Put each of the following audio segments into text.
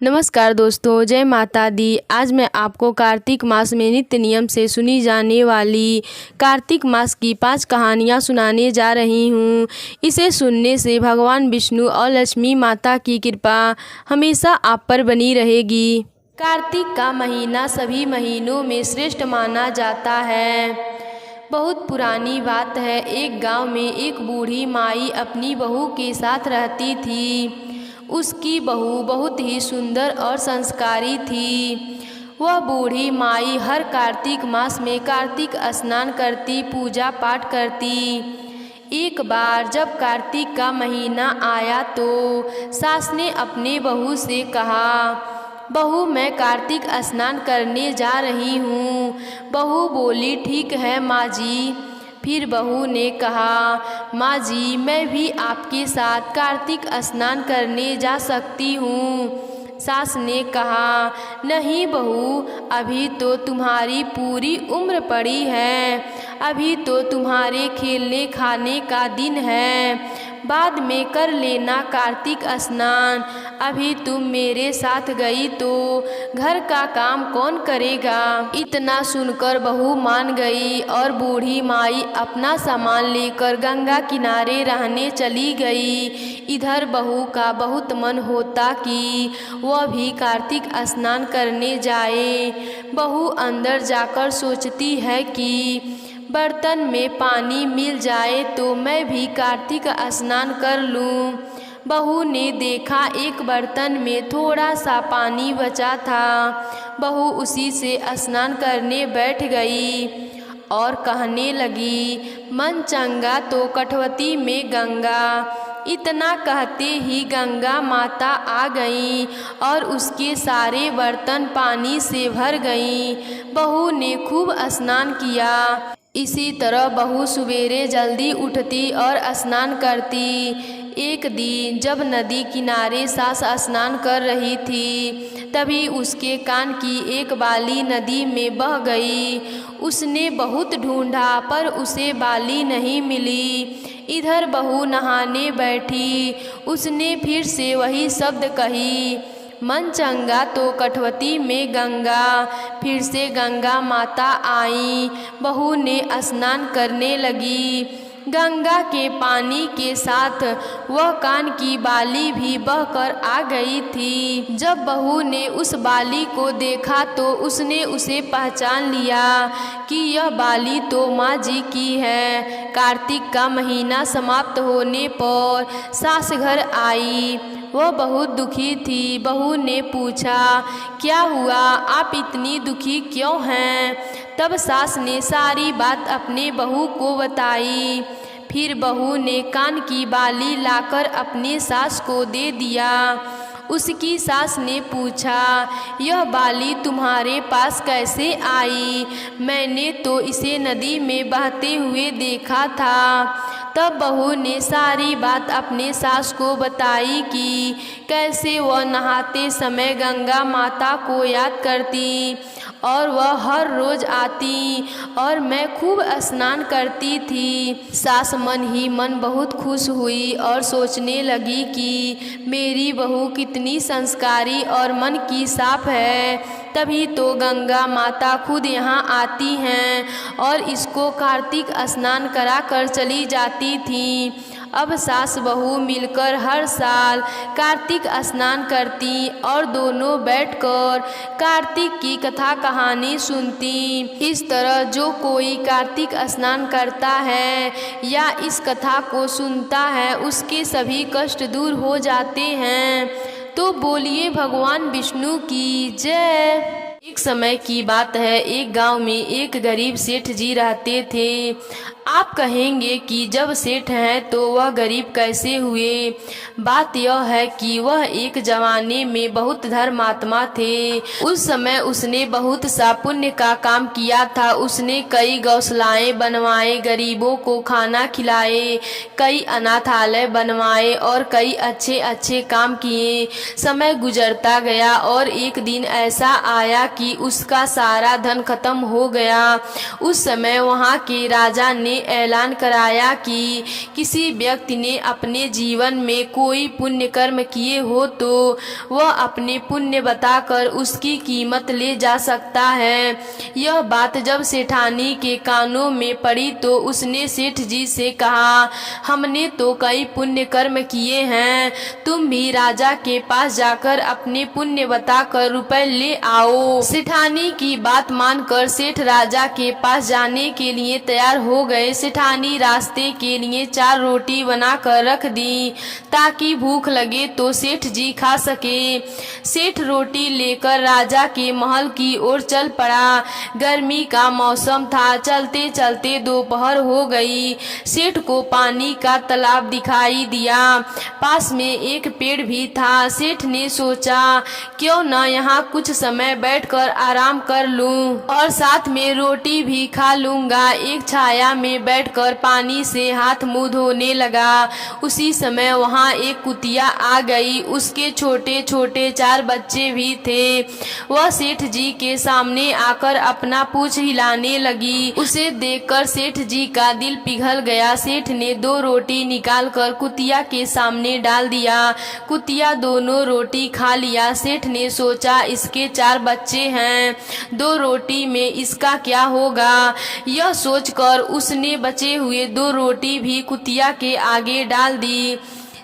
नमस्कार दोस्तों, जय माता दी। आज मैं आपको कार्तिक मास में नित्य नियम से सुनी जाने वाली कार्तिक मास की 5 कहानियाँ सुनाने जा रही हूँ। इसे सुनने से भगवान विष्णु और लक्ष्मी माता की कृपा हमेशा आप पर बनी रहेगी। कार्तिक का महीना सभी महीनों में श्रेष्ठ माना जाता है। बहुत पुरानी बात है, एक गांव में एक बूढ़ी माई अपनी बहू के साथ रहती थी। उसकी बहू बहुत ही सुंदर और संस्कारी थी। वह बूढ़ी माई हर कार्तिक मास में कार्तिक स्नान करती, पूजा पाठ करती। एक बार जब कार्तिक का महीना आया तो सास ने अपने बहू से कहा, बहू मैं कार्तिक स्नान करने जा रही हूँ। बहू बोली, ठीक है माँ जी। फिर बहू ने कहा, माँ जी मैं भी आपके साथ कार्तिक स्नान करने जा सकती हूँ। सास ने कहा, नहीं बहू, अभी तो तुम्हारी पूरी उम्र पड़ी है, अभी तो तुम्हारे खेलने खाने का दिन है, बाद में कर लेना कार्तिक स्नान। अभी तुम मेरे साथ गई तो घर का काम कौन करेगा। इतना सुनकर बहू मान गई और बूढ़ी माई अपना सामान लेकर गंगा किनारे रहने चली गई। इधर बहू का बहुत मन होता कि वह भी कार्तिक स्नान करने जाए। बहू अंदर जाकर सोचती है कि बर्तन में पानी मिल जाए तो मैं भी कार्तिक स्नान कर लूं। बहू ने देखा एक बर्तन में थोड़ा सा पानी बचा था। बहू उसी से स्नान करने बैठ गई और कहने लगी, मन चंगा तो कठवती में गंगा। इतना कहते ही गंगा माता आ गईं और उसके सारे बर्तन पानी से भर गईं। बहू ने खूब स्नान किया। इसी तरह बहू सवेरे जल्दी उठती और स्नान करती। एक दिन जब नदी किनारे सास स्नान कर रही थी, तभी उसके कान की एक बाली नदी में बह गई। उसने बहुत ढूंढा पर उसे बाली नहीं मिली। इधर बहू नहाने बैठी, उसने फिर से वही शब्द कही, मन चंगा तो कठवती में गंगा। फिर से गंगा माता आई। बहू ने स्नान करने लगी। गंगा के पानी के साथ वह कान की बाली भी बहकर आ गई थी। जब बहू ने उस बाली को देखा तो उसने उसे पहचान लिया कि यह बाली तो माँ जी की है। कार्तिक का महीना समाप्त होने पर सास घर आई। वह बहुत दुखी थी। बहू ने पूछा, क्या हुआ, आप इतनी दुखी क्यों हैं। तब सास ने सारी बात अपने बहू को बताई। फिर बहू ने कान की बाली लाकर अपने सास को दे दिया। उसकी सास ने पूछा, यह बाली तुम्हारे पास कैसे आई, मैंने तो इसे नदी में बहते हुए देखा था। तब बहू ने सारी बात अपने सास को बताई कि कैसे वह नहाते समय गंगा माता को याद करती और वह हर रोज आती और मैं खूब स्नान करती थी। सास मन ही मन बहुत खुश हुई और सोचने लगी कि मेरी बहू कितनी संस्कारी और मन की साफ है। तभी तो गंगा माता खुद यहाँ आती हैं और इसको कार्तिक स्नान करा कर चली जाती थी। अब सास बहू मिलकर हर साल कार्तिक स्नान करती और दोनों बैठकर कार्तिक की कथा कहानी सुनती। इस तरह जो कोई कार्तिक स्नान करता है या इस कथा को सुनता है, उसके सभी कष्ट दूर हो जाते हैं। तो बोलिए भगवान विष्णु की जय। एक समय की बात है, एक गांव में एक गरीब सेठ जी रहते थे। आप कहेंगे कि जब सेठ हैं तो वह गरीब कैसे हुए। बात यह है कि वह एक जमाने में बहुत धर्मात्मा थे। उस समय उसने बहुत सा पुण्य का काम किया था। उसने कई गौशालाएं बनवाए, गरीबों को खाना खिलाए, कई अनाथालय बनवाए और कई अच्छे अच्छे काम किए। समय गुजरता गया और एक दिन ऐसा आया कि उसका सारा धन खत्म हो गया। उस समय वहाँ के राजा ने ने ऐलान कराया कि किसी व्यक्ति ने अपने जीवन में कोई पुण्य कर्म किए हो तो वह अपने पुण्य बताकर उसकी कीमत ले जा सकता है। यह बात जब सेठानी के कानों में पड़ी तो उसने सेठ जी से कहा, हमने तो कई पुण्य कर्म किए हैं, तुम भी राजा के पास जाकर अपने पुण्य बताकर रुपए ले आओ। सेठानी की बात मानकर सेठ राजा के पास जाने के लिए तैयार हो गए। सेठानी रास्ते के लिए 4 रोटी बनाकर रख दी ताकि भूख लगे तो सेठ जी खा सके। सेठ रोटी लेकर राजा के महल की ओर चल पड़ा। गर्मी का मौसम था। चलते चलते दोपहर हो गई। सेठ को पानी का तालाब दिखाई दिया। पास में एक पेड़ भी था। सेठ ने सोचा, क्यों न यहाँ कुछ समय बैठकर आराम कर लूं और साथ में रोटी भी खा लूंगा। एक छाया में बैठकर पानी से हाथ मुंह धोने लगा। उसी समय वहाँ एक कुतिया आ गई। उसके छोटे छोटे 4 बच्चे भी थे। वह सेठ जी के सामने आकर अपना पूंछ हिलाने लगी। उसे देखकर सेठ जी का दिल पिघल गया। सेठ ने 2 रोटी निकालकर कुतिया के सामने डाल दिया। कुतिया दोनों रोटी खा लिया। सेठ ने सोचा, इसके 4 बच्चे हैं, 2 रोटी में इसका क्या होगा। यह सोचकर उसने बचे हुए 2 रोटी भी कुतिया के आगे डाल दी।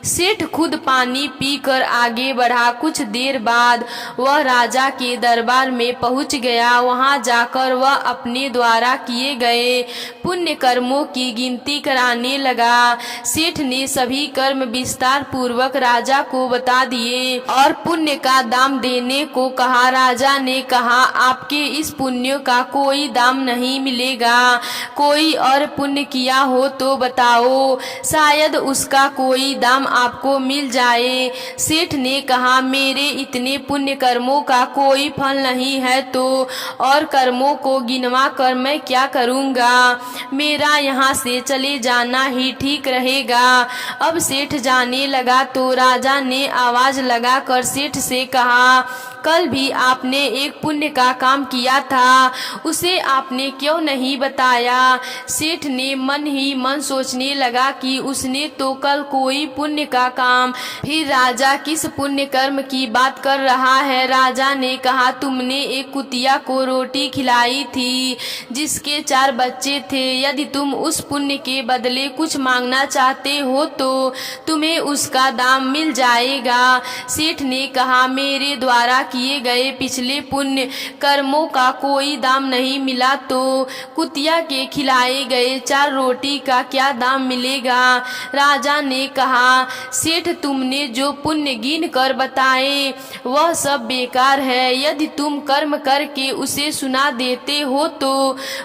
सेठ खुद पानी पीकर आगे बढ़ा। कुछ देर बाद वह राजा के दरबार में पहुंच गया। वहां जाकर वह अपने द्वारा किए गए पुण्य कर्मों की गिनती कराने लगा। सेठ ने सभी कर्म विस्तार पूर्वक राजा को बता दिए और पुण्य का दाम देने को कहा। राजा ने कहा, आपके इस पुण्य का कोई दाम नहीं मिलेगा। कोई और पुण्य किया हो तो बताओ, शायद उसका कोई दाम आपको मिल जाए। सेठ ने कहा, मेरे इतने पुण्य कर्मों का कोई फल नहीं है तो और कर्मों को गिनवा कर मैं क्या करूंगा। मेरा यहाँ से चले जाना ही ठीक रहेगा। अब सेठ जाने लगा तो राजा ने आवाज लगाकर सेठ से कहा, कल भी आपने एक पुण्य का काम किया था, उसे आपने क्यों नहीं बताया। सेठ ने मन ही मन सोचने लगा कि उसने तो कल कोई पुण्य का काम। फिर राजा किस पुण्य कर्म की बात कर रहा है। राजा ने कहा, तुमने एक कुतिया को रोटी खिलाई थी जिसके 4 बच्चे थे। यदि तुम उस पुण्य के बदले कुछ मांगना चाहते हो तो तुम्हें उसका दाम मिल जाएगा। सेठ ने कहा, मेरे द्वारा किए गए पिछले पुण्य कर्मों का कोई दाम नहीं मिला तो कुतिया के खिलाए गए 4 रोटी का क्या दाम मिलेगा। राजा ने कहा, सेठ तुमने जो पुण्य गिन कर बताए वह सब बेकार है। यदि तुम कर्म करके उसे सुना देते हो तो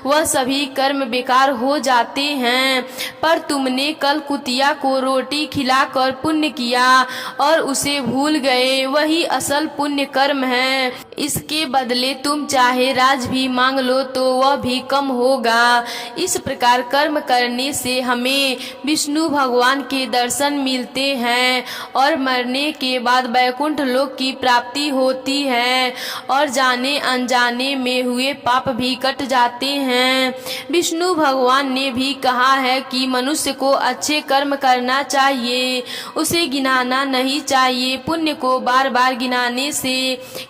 वह सभी कर्म बेकार हो जाते हैं। पर तुमने कल कुतिया को रोटी खिलाकर पुण्य किया और उसे भूल गए, वही असल पुण्य कर्म है। इसके बदले तुम चाहे राज भी मांग लो तो वह भी कम होगा। इस प्रकार कर्म करने से हमें विष्णु भगवान के दर्शन मिलते हैं और मरने के बाद वैकुंठ लोक की प्राप्ति होती है और जाने अनजाने में हुए पाप भी कट जाते हैं। विष्णु भगवान ने भी कहा है कि मनुष्य को अच्छे कर्म करना चाहिए, उसे गिनाना नहीं चाहिए। पुण्य को बार बार गिनाने से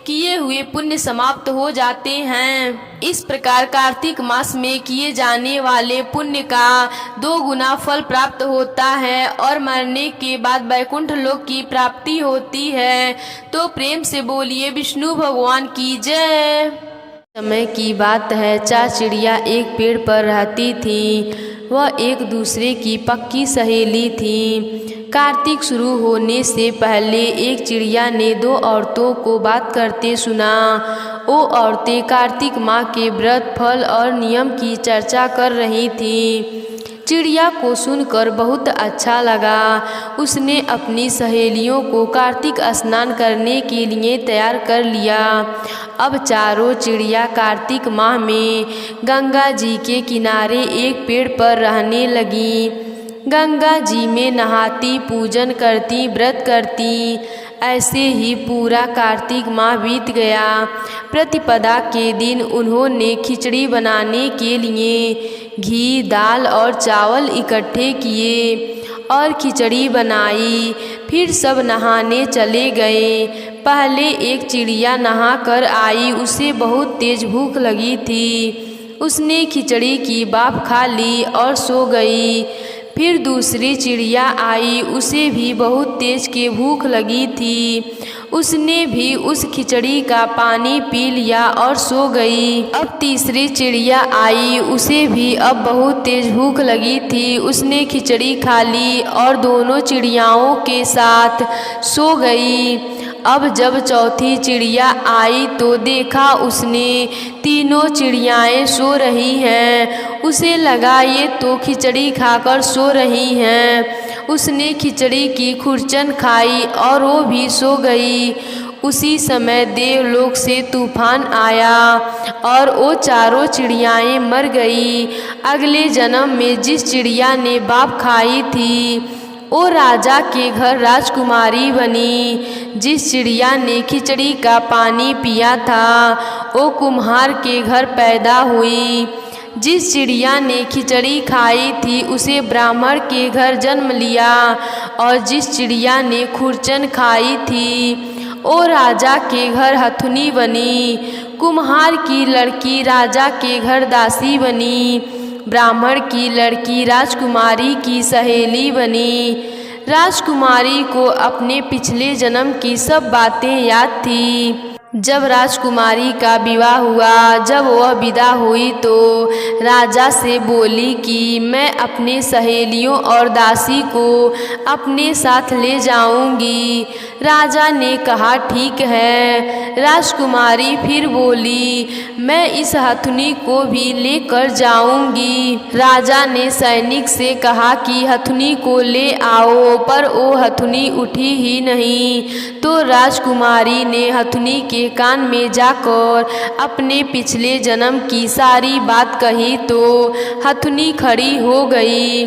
किए हुए पुण्य समाप्त हो जाते हैं। इस प्रकार कार्तिक मास में किए जाने वाले पुण्य का 2 गुना फल प्राप्त होता है और मरने के बाद वैकुंठ लोक की प्राप्ति होती है। तो प्रेम से बोलिए विष्णु भगवान की जय। समय की बात है, 4 चिड़िया एक पेड़ पर रहती थी। वह एक दूसरे की पक्की सहेली थी। कार्तिक शुरू होने से पहले एक चिड़िया ने 2 औरतों को बात करते सुना। वो औरतें कार्तिक माह के व्रत, फल और नियम की चर्चा कर रही थीं। चिड़िया को सुनकर बहुत अच्छा लगा। उसने अपनी सहेलियों को कार्तिक स्नान करने के लिए तैयार कर लिया। अब चारों चिड़िया कार्तिक माह में गंगा जी के किनारे एक पेड़ पर रहने लगी। गंगा जी में नहाती, पूजन करती, व्रत करती। ऐसे ही पूरा कार्तिक माह बीत गया। प्रतिपदा के दिन उन्होंने खिचड़ी बनाने के लिए घी, दाल और चावल इकट्ठे किए और खिचड़ी बनाई। फिर सब नहाने चले गए। पहले एक चिड़िया नहा कर आई, उसे बहुत तेज भूख लगी थी। उसने खिचड़ी की भाप खा ली और सो गई। फिर दूसरी चिड़िया आई, उसे भी बहुत तेज के भूख लगी थी। उसने भी उस खिचड़ी का पानी पी लिया और सो गई। अब तीसरी चिड़िया आई, उसे भी अब बहुत तेज भूख लगी थी। उसने खिचड़ी खा ली और दोनों चिड़ियाओं के साथ सो गई। अब जब चौथी चिड़िया आई तो देखा उसने तीनों चिड़ियाएँ सो रही हैं। उसे लगा ये तो खिचड़ी खाकर सो रही हैं। उसने खिचड़ी की खुरचन खाई और वो भी सो गई। उसी समय देवलोक से तूफान आया और वो चारों चिड़ियाएँ मर गई। अगले जन्म में जिस चिड़िया ने भाप खाई थी वो राजा के घर राजकुमारी बनी। जिस चिड़िया ने खिचड़ी का पानी पिया था वो कुम्हार के घर पैदा हुई। जिस चिड़िया ने खिचड़ी खाई थी उसे ब्राह्मण के घर जन्म लिया और जिस चिड़िया ने खुरचन खाई थी वो राजा के घर हथुनी बनी। कुम्हार की लड़की राजा के घर दासी बनी। ब्राह्मण की लड़की राजकुमारी की सहेली बनी। राजकुमारी को अपने पिछले जन्म की सब बातें याद थी। जब राजकुमारी का विवाह हुआ, जब वह विदा हुई तो राजा से बोली कि मैं अपने सहेलियों और दासी को अपने साथ ले जाऊंगी। राजा ने कहा ठीक है। राजकुमारी फिर बोली मैं इस हथुनी को भी लेकर जाऊंगी। राजा ने सैनिक से कहा कि हथुनी को ले आओ, पर वो हथुनी उठी ही नहीं। तो राजकुमारी ने हथुनी के कान में जाकर अपने पिछले जन्म की सारी बात कही तो हथुनी खड़ी हो गई।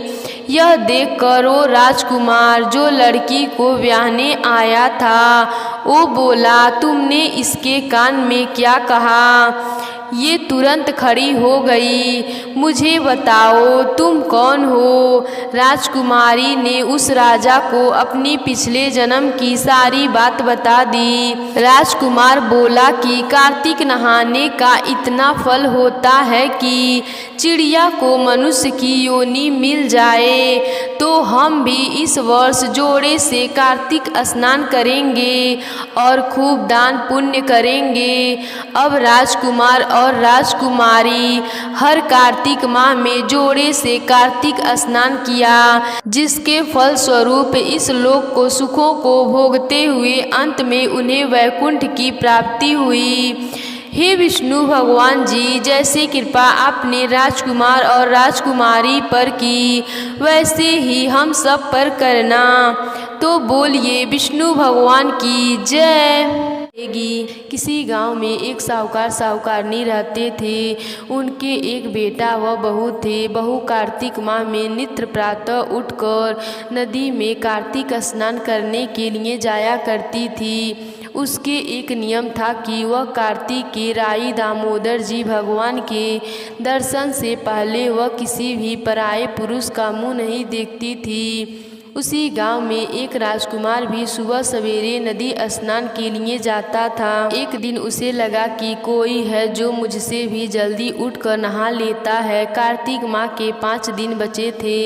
यह देखकर वो राजकुमार जो लड़की को ब्याहने आया था वो बोला तुमने इसके कान में क्या कहा? ये तुरंत खड़ी हो गई। मुझे बताओ तुम कौन हो? राजकुमारी ने उस राजा को अपनी पिछले जन्म की सारी बात बता दी। राजकुमार बोला कि कार्तिक नहाने का इतना फल होता है कि चिड़िया को मनुष्य की योनि मिल जाए तो हम भी इस वर्ष जोड़े से कार्तिक स्नान करेंगे और खूब दान पुण्य करेंगे। अब राजकुमार और राजकुमारी हर कार्तिक माह में जोड़े से कार्तिक स्नान किया, जिसके फल स्वरूप इस लोक को सुखों को भोगते हुए अंत में उन्हें वैकुंठ की प्राप्ति हुई। हे विष्णु भगवान जी, जैसे कृपा आपने राजकुमार और राजकुमारी पर की वैसे ही हम सब पर करना। तो बोलिए विष्णु भगवान की जय। किसी गांव में एक साहूकार साहूकारनी रहते थे। उनके एक बेटा व बहू थे। बहू कार्तिक माह में नित्य प्रातः उठकर नदी में कार्तिक स्नान करने के लिए जाया करती थी। उसके एक नियम था कि वह कार्तिक के राई दामोदर जी भगवान के दर्शन से पहले वह किसी भी पराये पुरुष का मुंह नहीं देखती थी। उसी गांव में एक राजकुमार भी सुबह सवेरे नदी स्नान के लिए जाता था। एक दिन उसे लगा कि कोई है जो मुझसे भी जल्दी उठकर नहा लेता है। कार्तिक माह के 5 दिन बचे थे।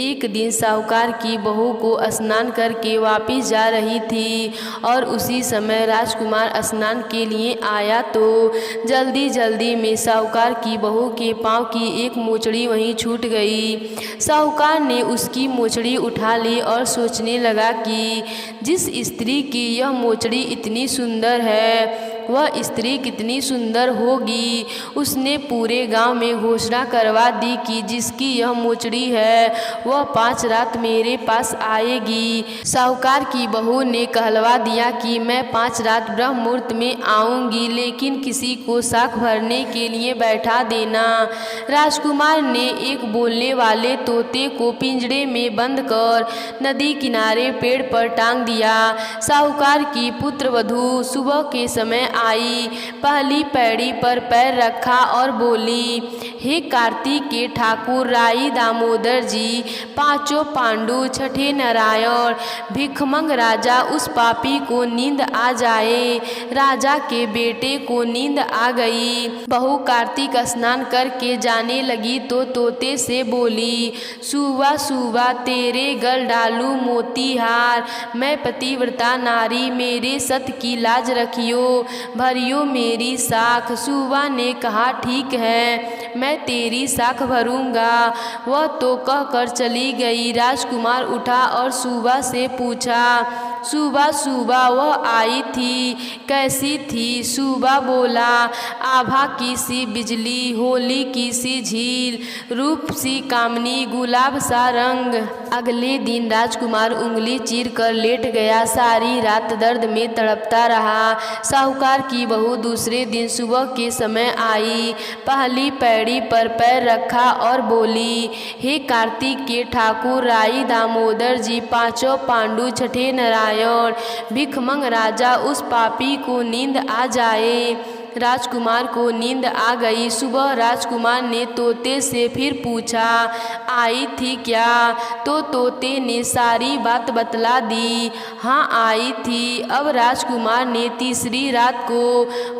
एक दिन साहूकार की बहू को स्नान करके वापिस जा रही थी और उसी समय राजकुमार स्नान के लिए आया तो जल्दी जल्दी में साहूकार की बहू के पाँव की एक मोचड़ी वहीं छूट गई। साहूकार ने उसकी मोचड़ी उठा ली और सोचने लगा कि जिस स्त्री की यह मोचड़ी इतनी सुंदर है वह स्त्री कितनी सुंदर होगी। उसने पूरे गांव में घोषणा करवा दी कि जिसकी यह मोचड़ी है वह 5 रात मेरे पास आएगी। साहूकार की बहू ने कहलवा दिया कि मैं 5 रात ब्रह्म मुहूर्त में आऊंगी, लेकिन किसी को साख भरने के लिए बैठा देना। राजकुमार ने एक बोलने वाले तोते को पिंजरे में बंद कर नदी किनारे पेड़ पर टांग दिया। साहूकार की पुत्र वधू सुबह के समय आई, पहली पैड़ी पर पैर रखा और बोली, हे कार्तिक के ठाकुर राई दामोदर जी, 5 पांडु, छठे नारायण, भिखमंग राजा, उस पापी को नींद आ जाए। राजा के बेटे को नींद आ गई। बहू कार्तिक स्नान करके जाने लगी तो तोते से बोली, सुबह सुबह तेरे गल डालू मोतीहार, मैं पतिव्रता नारी, मेरे सत की लाज रखियो, भरियो मेरी साख। सुबह ने कहा, ठीक है, मैं तेरी साख भरूंगा। वह तो कहकर चली गई। राजकुमार उठा और सुबह से पूछा, सुबह सुबह वह आई थी, कैसी थी? सुबह बोला, आभा की सी बिजली, होली की सी झील, रूप सी कामनी, गुलाब सा रंग। अगले दिन राजकुमार उंगली चीर कर लेट गया, सारी रात दर्द में तड़पता रहा। साहूकार की बहू दूसरे दिन सुबह के समय आई, पहली पैड़ी पर पैर रखा और बोली, हे कार्तिक के ठाकुर राई दामोदर जी, 5 पांडु, छठे नारायण, भिखमंग राजा, उस पापी को नींद आ जाए। राजकुमार को नींद आ गई। सुबह राजकुमार ने तोते से फिर पूछा, आई थी क्या? तो तोते ने सारी बात बतला दी। हाँ, आई थी। अब राजकुमार ने तीसरी रात को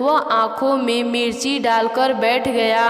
वह आंखों में मिर्ची डालकर बैठ गया,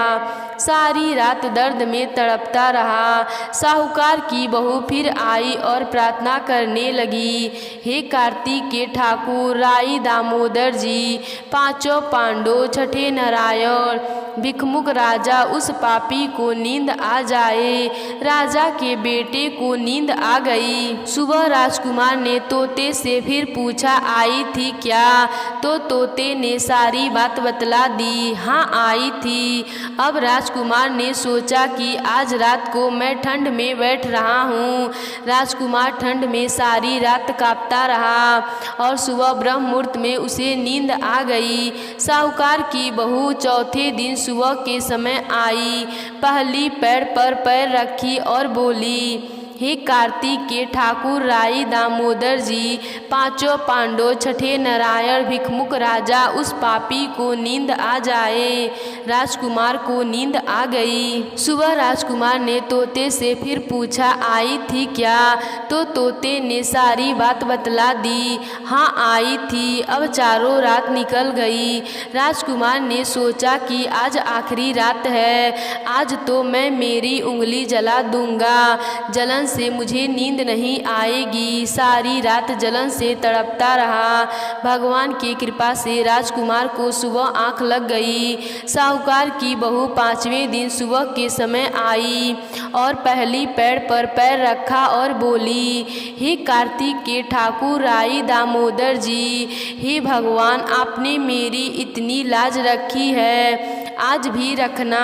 सारी रात दर्द में तड़पता रहा। साहूकार की बहू फिर आई और प्रार्थना करने लगी, हे कार्तिक के ठाकुर राई दामोदर जी, 5 पांडु, छठे नारायण, भिखमुख राजा, उस पापी को नींद आ जाए। राजा के बेटे को नींद आ गई। सुबह राजकुमार ने तोते से फिर पूछा, आई थी क्या? तो तोते ने सारी बात बतला दी। हाँ, आई थी। अब राजकुमार ने सोचा कि आज रात को मैं ठंड में बैठ रहा हूँ। राजकुमार ठंड में सारी रात कांपता रहा और सुबह ब्रह्म मुहूर्त में उसे नींद आ गई। साहूकार की बहू चौथे दिन सुबह के समय आई, पहली पैर पर पैर रखी और बोली, हे कार्तिक के ठाकुर राई दामोदर जी, 5 पांडु, छठे नारायण, भिखमुख राजा, उस पापी को नींद आ जाए। राजकुमार को नींद आ गई। सुबह राजकुमार ने तोते से फिर पूछा, आई थी क्या? तो तोते ने सारी बात बतला दी। हाँ, आई थी। अब चारों रात निकल गई। राजकुमार ने सोचा कि आज आखिरी रात है, आज तो मैं मेरी उंगली जला दूंगा, जलन से मुझे नींद नहीं आएगी। सारी रात जलन से तड़पता रहा। भगवान की कृपा से राजकुमार को सुबह आंख लग गई। साहूकार की बहू 5वें दिन सुबह के समय आई और पहली पैर पर पैर रखा और बोली, हे कार्तिक के ठाकुर राई दामोदर जी, हे भगवान, आपने मेरी इतनी लाज रखी है, आज भी रखना,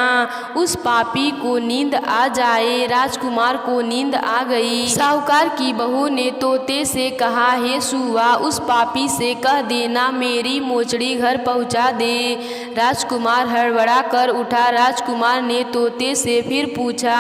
उस पापी को नींद आ जाए। राजकुमार को नींद आ गई। साहूकार की बहू ने तोते से कहा, हे सुआ, उस पापी से कह देना मेरी मोचड़ी घर पहुंचा दे। राजकुमार हड़बड़ा कर उठा। राजकुमार ने तोते से फिर पूछा,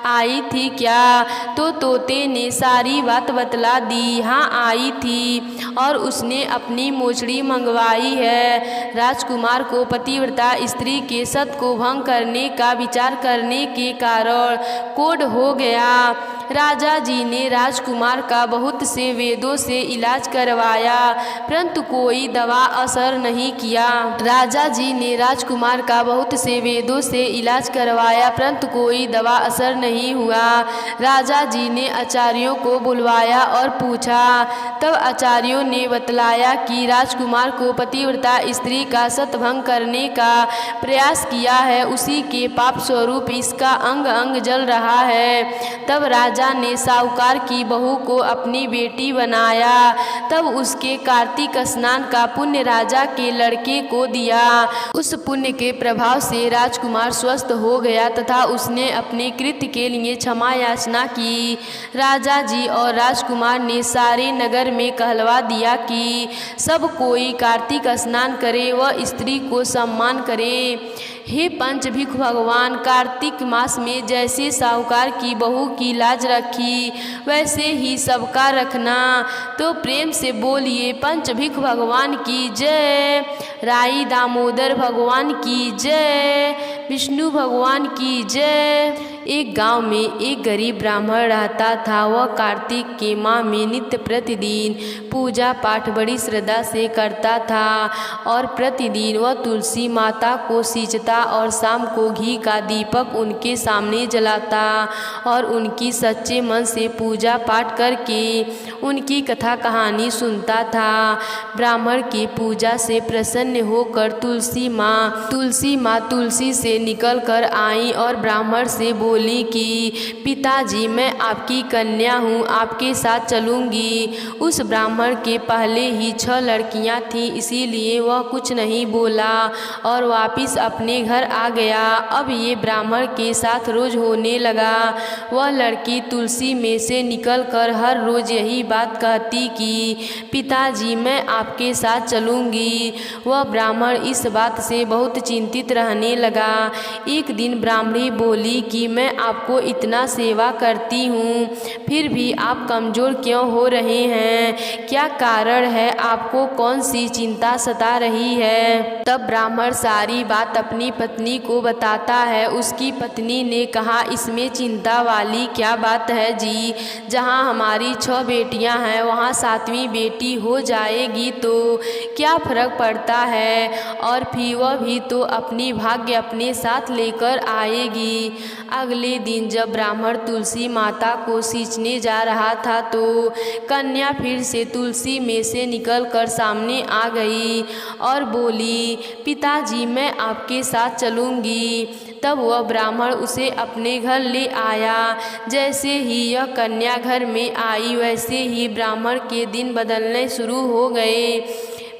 आई थी क्या? तो तोते ने सारी बात बतला दी। हाँ, आई थी और उसने अपनी मोचड़ी मंगवाई है। राजकुमार को पतिव्रता स्त्री के सत को भंग करने का विचार करने के कारण कोढ़ हो गया। राजा जी ने राजकुमार का बहुत से वेदों से इलाज करवाया, परंतु कोई दवा असर नहीं किया। राजा जी ने राजकुमार का बहुत से वेदों से इलाज करवाया, परंतु कोई दवा असर नहीं हुआ। राजा जी ने आचार्यों को बुलवाया और पूछा। तब आचार्यों ने बतलाया कि राजकुमार को पतिव्रता स्त्री का सतभंग करने का प्रयास किया है, उसी के पाप स्वरूप इसका अंग अंग जल रहा है। तब राजा राजा ने साहूकार की बहू को अपनी बेटी बनाया। तब उसके कार्तिक स्नान का पुण्य राजा के लड़के को दिया। उस पुण्य के प्रभाव से राजकुमार स्वस्थ हो गया तथा उसने अपने कृत्य के लिए क्षमा याचना की। राजा जी और राजकुमार ने सारे नगर में कहलवा दिया कि सब कोई कार्तिक स्नान करे व स्त्री को सम्मान करे। हे पंचभिख भगवान, कार्तिक मास में जैसे साहूकार की बहू की लाज रखी वैसे ही सबका रखना। तो प्रेम से बोलिए पंचभिख भगवान की जय, राई दामोदर भगवान की जय, विष्णु भगवान की जय। एक गांव में एक गरीब ब्राह्मण रहता था। वह कार्तिक के माह में नित्य प्रतिदिन पूजा पाठ बड़ी श्रद्धा से करता था और प्रतिदिन वह तुलसी माता को सींचता और शाम को घी का दीपक उनके सामने जलाता और उनकी सच्चे मन से पूजा पाठ करके उनकी कथा कहानी सुनता था। ब्राह्मण की पूजा से प्रसन्न होकर तुलसी माँ तुलसी से निकल कर आई और ब्राह्मण से बोली कि पिताजी, मैं आपकी कन्या हूँ, आपके साथ चलूँगी। उस ब्राह्मण के पहले ही 6 लड़कियाँ थीं, इसीलिए वह कुछ नहीं बोला और वापस अपने घर आ गया। अब ये ब्राह्मण के साथ रोज होने लगा। वह लड़की तुलसी में से निकलकर हर रोज यही बात कहती कि पिताजी, मैं आपके साथ चलूँगी। वह ब्राह्मण इस बात से बहुत चिंतित रहने लगा। एक दिन ब्राह्मणी बोली कि मैं आपको इतना सेवा करती हूँ, फिर भी आप कमज़ोर क्यों हो रहे हैं? क्या कारण है? आपको कौन सी चिंता सता रही है? तब ब्राह्मण सारी बात अपनी पत्नी को बताता है। उसकी पत्नी ने कहा, इसमें चिंता वाली क्या बात है जी? जहाँ हमारी 6 बेटियाँ हैं वहाँ 7वीं बेटी हो जाएगी तो क्या फर्क पड़ता है? और फिर वह भी तो अपनी भाग्य अपने साथ लेकर आएगी। अगले दिन जब ब्राह्मण तुलसी माता को सींचने जा रहा था तो कन्या फिर से तुलसी में से निकलकर सामने आ गई और बोली, पिताजी, मैं आपके साथ चलूँगी। तब वह ब्राह्मण उसे अपने घर ले आया। जैसे ही यह कन्या घर में आई वैसे ही ब्राह्मण के दिन बदलने शुरू हो गए।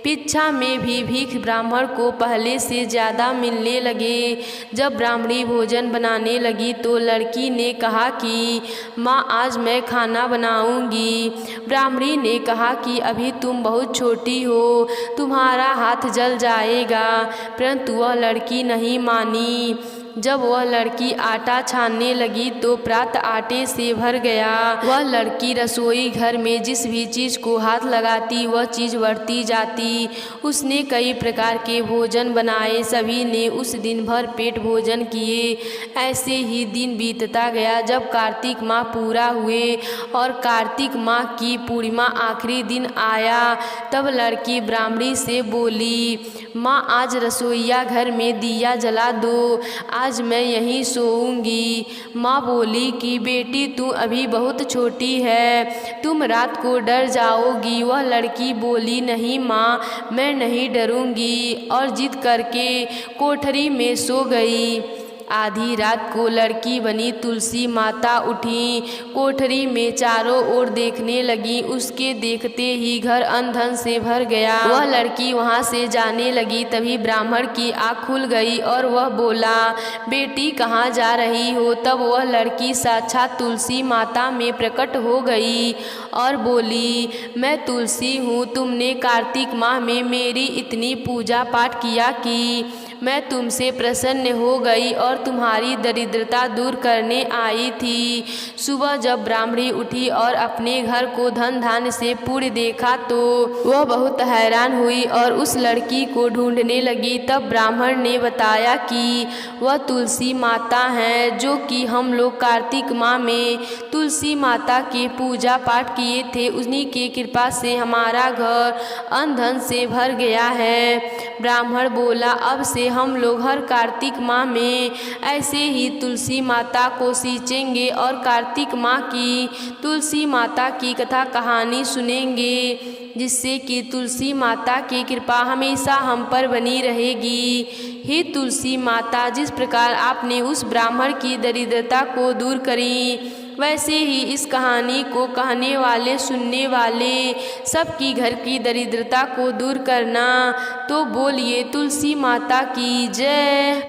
पीछा में भी भीख ब्राह्मण को पहले से ज़्यादा मिलने लगे। जब ब्राह्मणी भोजन बनाने लगी तो लड़की ने कहा कि माँ, आज मैं खाना बनाऊंगी। ब्राह्मणी ने कहा कि अभी तुम बहुत छोटी हो, तुम्हारा हाथ जल जाएगा। परंतु वह लड़की नहीं मानी। जब वह लड़की आटा छानने लगी तो प्रात आटे से भर गया। वह लड़की रसोई घर में जिस भी चीज़ को हाथ लगाती वह चीज़ बढ़ती जाती। उसने कई प्रकार के भोजन बनाए। सभी ने उस दिन भर पेट भोजन किए। ऐसे ही दिन बीतता गया। जब कार्तिक माह पूरा हुए और कार्तिक माह की पूर्णिमा आखिरी दिन आया तब लड़की ब्राह्मणी से बोली, माँ, आज रसोईया घर में दिया जला दो, आज मैं यहीं सोऊंगी। माँ बोली कि बेटी, तू अभी बहुत छोटी है, तुम रात को डर जाओगी। वह लड़की बोली, नहीं माँ, मैं नहीं डरूंगी, और जिद करके कोठरी में सो गई। आधी रात को लड़की बनी तुलसी माता उठी, कोठरी में चारों ओर देखने लगी। उसके देखते ही घर अंधन से भर गया। वह लड़की वहां से जाने लगी। तभी ब्राह्मण की आँख खुल गई और वह बोला, बेटी कहाँ जा रही हो? तब वह लड़की साक्षात तुलसी माता में प्रकट हो गई और बोली, मैं तुलसी हूँ। तुमने कार्तिक माह में मेरी इतनी पूजा पाठ किया कि मैं तुमसे प्रसन्न हो गई और तुम्हारी दरिद्रता दूर करने आई थी। सुबह जब ब्राह्मणी उठी और अपने घर को धन धान्य से पूर्ण देखा तो वह बहुत हैरान हुई और उस लड़की को ढूंढने लगी। तब ब्राह्मण ने बताया कि वह तुलसी माता हैं, जो कि हम लोग कार्तिक माह में तुलसी माता के पूजा पाठ किए थे। उन्हीं की कृपा से हमारा घर अन्न धन से भर गया है। ब्राह्मण बोला, अब से हम लोग हर कार्तिक माह में ऐसे ही तुलसी माता को सींचेंगे और कार्तिक माह की तुलसी माता की कथा कहानी सुनेंगे, जिससे कि तुलसी माता की कृपा हमेशा हम पर बनी रहेगी। हे तुलसी माता, जिस प्रकार आपने उस ब्राह्मण की दरिद्रता को दूर करी वैसे ही इस कहानी को कहने वाले सुनने वाले सबकी घर की दरिद्रता को दूर करना। तो बोलिए तुलसी माता की जय।